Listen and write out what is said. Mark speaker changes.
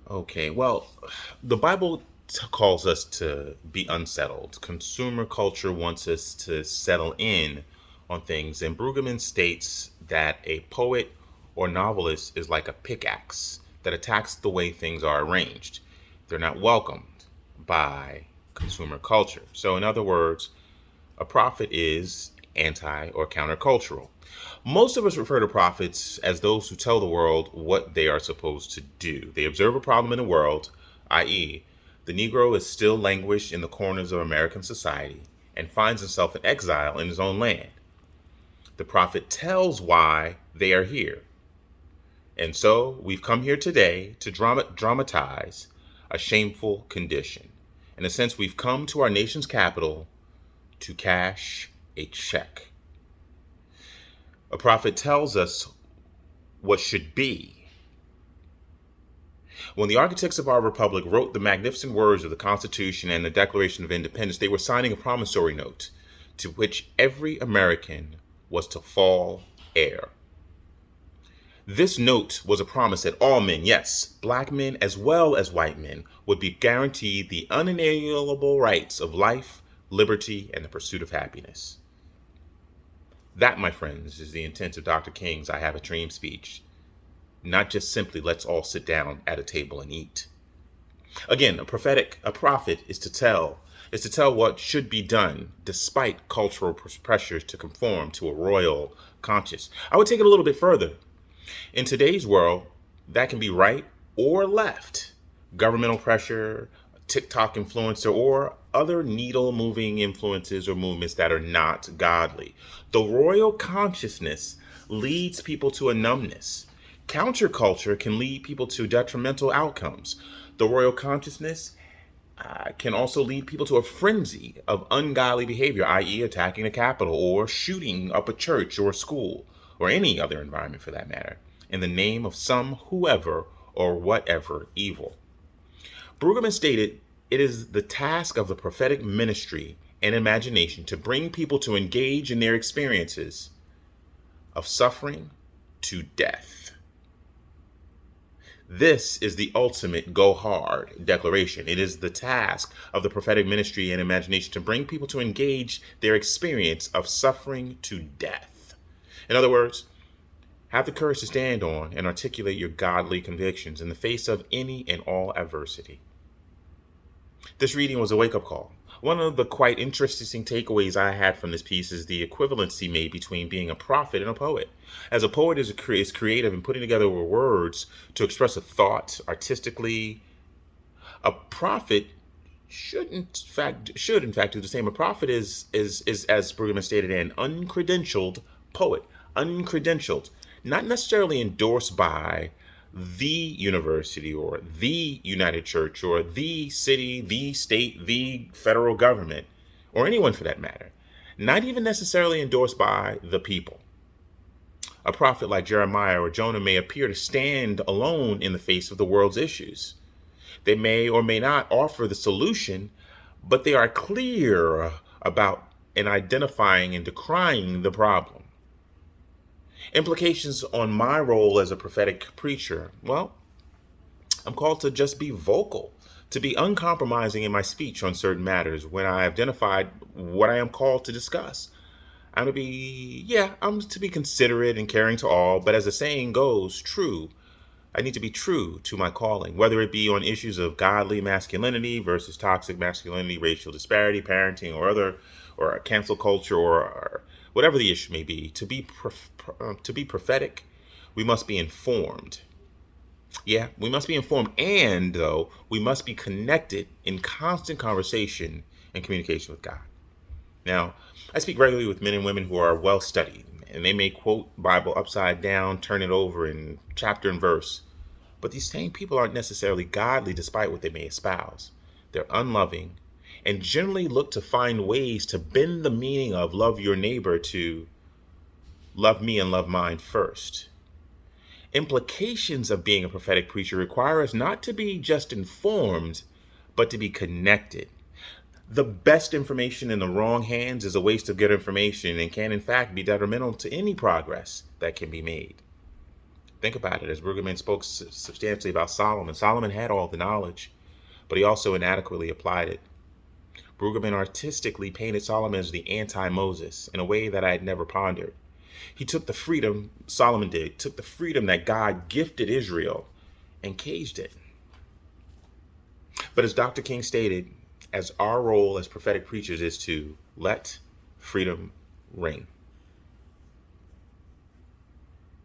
Speaker 1: Okay, well, the Bible calls us to be unsettled. Consumer culture wants us to settle in on things, and Brueggemann states that a poet or novelist is like a pickaxe that attacks the way things are arranged. They're not welcomed by consumer culture. So, in other words, a prophet is anti or countercultural. Most of us refer to prophets as those who tell the world what they are supposed to do. They observe a problem in the world, i.e., the Negro is still languished in the corners of American society and finds himself in exile in his own land. The prophet tells why they are here. And so we've come here today to dramatize a shameful condition. In a sense, we've come to our nation's capital to cash a check. A prophet tells us what should be. When the architects of our republic wrote the magnificent words of the Constitution and the Declaration of Independence, they were signing a promissory note to which every American was to fall heir. This note was a promise that all men, yes, black men as well as white men, would be guaranteed the unalienable rights of life, liberty, and the pursuit of happiness. That, my friends, is the intent of Dr. King's I Have a Dream speech. Not just simply let's all sit down at a table and eat. Again, a prophet is to tell what should be done despite cultural pressures to conform to a royal conscience. I would take it a little bit further. In today's world, that can be right or left. Governmental pressure, TikTok influencer, or other needle moving influences or movements that are not godly. The royal consciousness leads people to a numbness. Counterculture can lead people to detrimental outcomes. The royal consciousness can also lead people to a frenzy of ungodly behavior, i.e., attacking the Capitol or shooting up a church or a school or any other environment for that matter, in the name of some whoever or whatever evil. Brueggemann stated, it is the task of the prophetic ministry and imagination to bring people to engage in their experiences of suffering to death. This is the ultimate go hard declaration. It is the task of the prophetic ministry and imagination to bring people to engage their experience of suffering to death. In other words, have the courage to stand on and articulate your godly convictions in the face of any and all adversity. This reading was a wake-up call. One of the quite interesting takeaways I had from this piece is the equivalency made between being a prophet and a poet. As a poet is creative in putting together words to express a thought artistically, a prophet should in fact do the same. A prophet is as Brueggemann stated, an uncredentialed poet, uncredentialed, not necessarily endorsed by the university or the United Church or the city, the state, the federal government, or anyone for that matter. Not even necessarily endorsed by the people. A prophet like Jeremiah or Jonah may appear to stand alone in the face of the world's issues. They may or may not offer the solution, but they are clear about and identifying and decrying the problem. Implications on my role as a prophetic preacher. Well, I'm called to just be vocal, to be uncompromising in my speech on certain matters when I identified what I am called to discuss. I'm to be considerate and caring to all, but as the saying goes, true. I need to be true to my calling, whether it be on issues of godly masculinity versus toxic masculinity, racial disparity, parenting, or cancel culture, or whatever the issue may be. To be prophetic, we must be informed. Yeah, we must be informed, and though we must be connected in constant conversation and communication with God. Now, I speak regularly with men and women who are well studied, and they may quote Bible upside down, turn it over in chapter and verse. But these same people aren't necessarily godly despite what they may espouse. They're unloving and generally look to find ways to bend the meaning of love your neighbor to love me and love mine first. Implications of being a prophetic preacher require us not to be just informed, but to be connected. The best information in the wrong hands is a waste of good information and can in fact be detrimental to any progress that can be made. Think about it. As Brueggemann spoke substantially about Solomon, Solomon had all the knowledge, but he also inadequately applied it. Brueggemann artistically painted Solomon as the anti-Moses in a way that I had never pondered. He took the freedom, Solomon did, took the freedom that God gifted Israel and caged it. But as Dr. King stated, as our role as prophetic preachers is to let freedom ring.